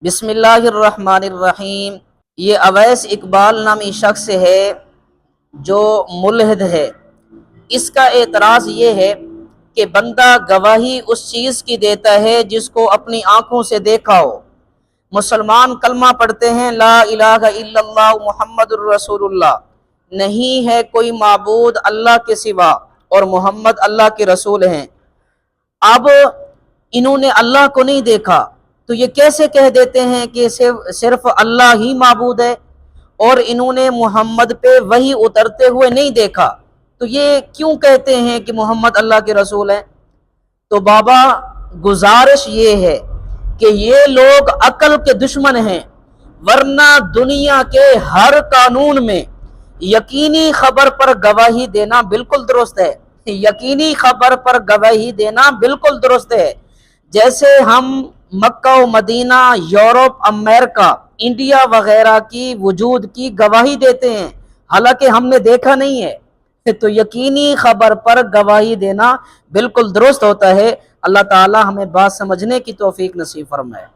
بسم اللہ الرحمن الرحیم۔ یہ اویس اقبال نامی شخص ہے جو ملحد ہے۔ اس کا اعتراض یہ ہے کہ بندہ گواہی اس چیز کی دیتا ہے جس کو اپنی آنکھوں سے دیکھا ہو۔ مسلمان کلمہ پڑھتے ہیں لا الہ الا اللہ محمد الرسول اللہ، نہیں ہے کوئی معبود اللہ کے سوا اور محمد اللہ کے رسول ہیں۔ اب انہوں نے اللہ کو نہیں دیکھا تو یہ کیسے کہہ دیتے ہیں کہ صرف اللہ ہی معبود ہے، اور انہوں نے محمد پہ وحی اترتے ہوئے نہیں دیکھا تو یہ کیوں کہتے ہیں کہ محمد اللہ کے رسول ہیں؟ تو بابا گزارش یہ ہے کہ یہ لوگ عقل کے دشمن ہیں، ورنہ دنیا کے ہر قانون میں یقینی خبر پر گواہی دینا بالکل درست ہے۔ یقینی خبر پر گواہی دینا بالکل درست ہے۔ جیسے ہم مکہ و مدینہ، یورپ، امریکہ، انڈیا وغیرہ کی وجود کی گواہی دیتے ہیں، حالانکہ ہم نے دیکھا نہیں ہے، تو یقینی خبر پر گواہی دینا بالکل درست ہوتا ہے۔ اللہ تعالی ہمیں بات سمجھنے کی توفیق نصیب فرمائے۔